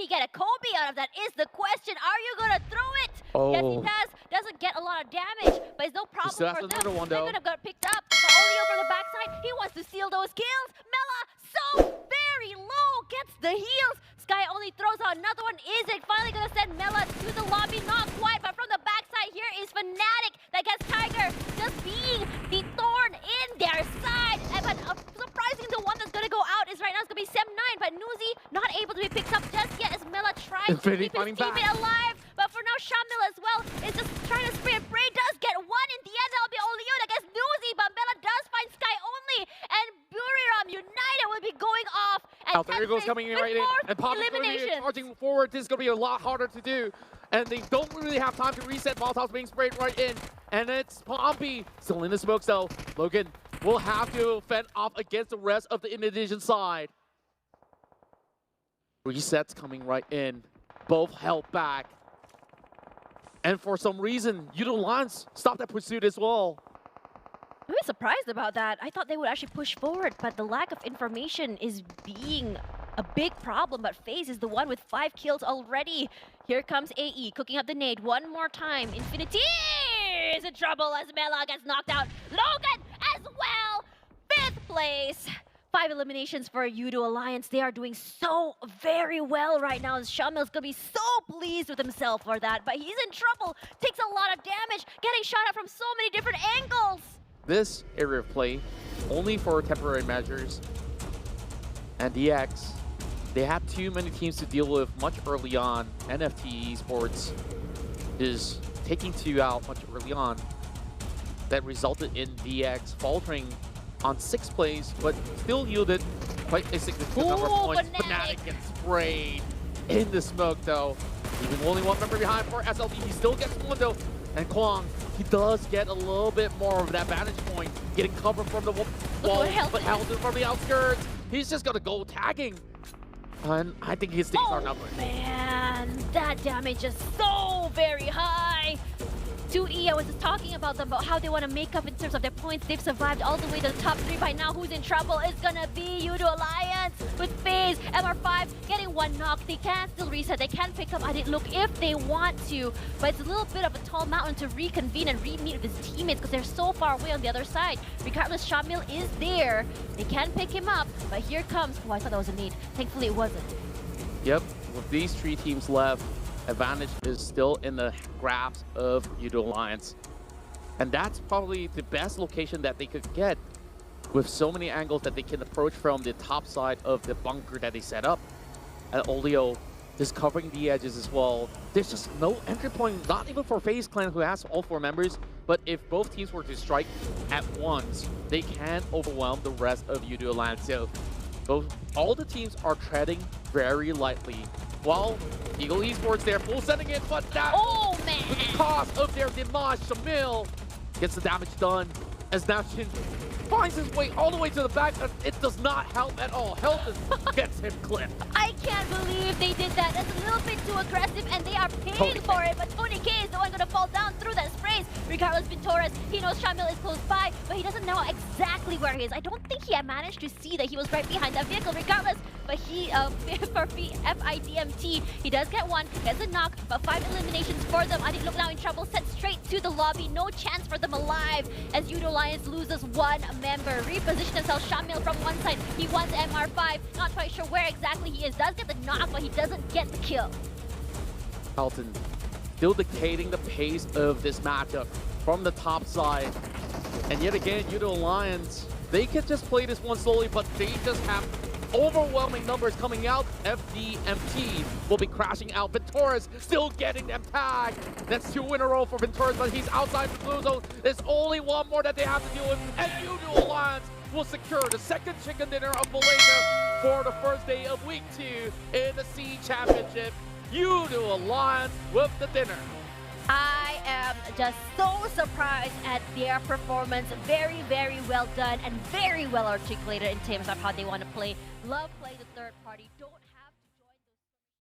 he get a Kobe out of that is the question. Are you gonna throw it? Oh. Yes, he does. Doesn't get a lot of damage, but it's no problem still has for another them. one, They're though. gonna get picked up. But Olio from the backside, he wants to steal those kills. Mela, so very low, gets the heals. Sky only throws out another one. Is it finally gonna send Mela to the lobby? Not quite, but from the backside here is Fnatic that gets Tiger just being the thorn in their side. But surprisingly, the one that's gonna go out is right now it's gonna be Sem9, but Nuzi not able to be picked up just yet as Mela tries to keep his teammate alive. But for now, Shamil as well is just trying to spray. Bray does get one in the end. That'll be Olio against Nuzi, but Mela does find Sky only, and Buriram United will be going off. There goes coming in right in, and Poppy's going to be charging forward. This is going to be a lot harder to do, and they don't really have time to reset. Molotov's being sprayed right in, and it's Pompey still in the smoke cell. Logan will have to fend off against the rest of the Indonesian side. Resets coming right in, both held back. And for some reason, Udo Lions stopped that pursuit as well. I'm really surprised about that. I thought they would actually push forward, but the lack of information is being a big problem. But FaZe is the one with 5 kills already. Here comes AE, cooking up the nade one more time. Infinity is in trouble as Mela gets knocked out. Logan as well, 5th place. 5 eliminations for Udo Alliance. They are doing so very well right now. Shamil's gonna be so pleased with himself for that, but he's in trouble. Takes a lot of damage, getting shot at from so many different angles. This area of play, only for temporary measures, and DX, they had too many teams to deal with much early on. NFT Esports is taking 2 out much early on. That resulted in DX faltering on 6 plays, but still yielded quite a significant number of points. Fnatic gets sprayed in the smoke, though. Leaving only one member behind for SLD. He still gets one, though. And Kwang, he does get a little bit more of that vantage point, getting cover from the wall, but Helden from the outskirts. He's just gonna go tagging. And I think his days are numbered. Man, that damage is so very high. 2E, I was just talking about them, about how they want to make up in terms of their points. They've survived all the way to the top 3 by now. Who's in trouble is gonna be Udo Alliance with FaZe. MR5 getting 1 knock. They can still reset. They can pick up Edit Look if they want to, but it's a little bit of a tall mountain to reconvene and re-meet with his teammates because they're so far away on the other side. Regardless, Shamil is there. They can pick him up, but here comes... Oh, I thought that was a need. Thankfully, it wasn't. Yep, with these 3 teams left, advantage is still in the grasp of Udo Alliance. And that's probably the best location that they could get with so many angles that they can approach from the top side of the bunker that they set up. And Olio is covering the edges as well. There's just no entry point, not even for FaZe Clan, who has all 4 members. But if both teams were to strike at once, they can overwhelm the rest of Udo Alliance. So all the teams are treading very lightly. While Eagle Esports, they're full sending it, but that with the cost of their demise, Shamil gets the damage done as Navshin finds his way all the way to the back, and it does not help at all. Helton gets him clipped. I can't believe they did that. That's a little bit too aggressive, and they are paying for it. But Tonyk is the one going to fall down through that sprays. Regardless, Ventores, he knows Shamil is close by, but he doesn't know exactly where he is. I don't think he had managed to see that he was right behind that vehicle. Regardless, but he, for FIDMT, he does get 1, gets a knock, but 5 eliminations for them. I didn't look now in trouble, sent straight to the lobby. No chance for them alive as Udo Alliance loses 1 member. Reposition himself, Shamil from one side. He wants MR5, not quite sure where exactly he is. Does get the knock, but he doesn't get the kill. Helton still dictating the pace of this matchup from the top side. And yet again, Udo Alliance, they can just play this one slowly, but they just have overwhelming numbers coming out. FDMT will be crashing out. Ventores still getting them tagged. That's 2 in a row for Ventores, but he's outside the blue zone. There's only 1 more that they have to deal with, and Udo Alliance will secure the 2nd chicken dinner of Malaysia for the first day of week 2 in the C Championship. Udo Alliance with the dinner. I am just so surprised at their performance. Very, very well done and very well articulated in terms of how they want to play. Love playing the third party. Don't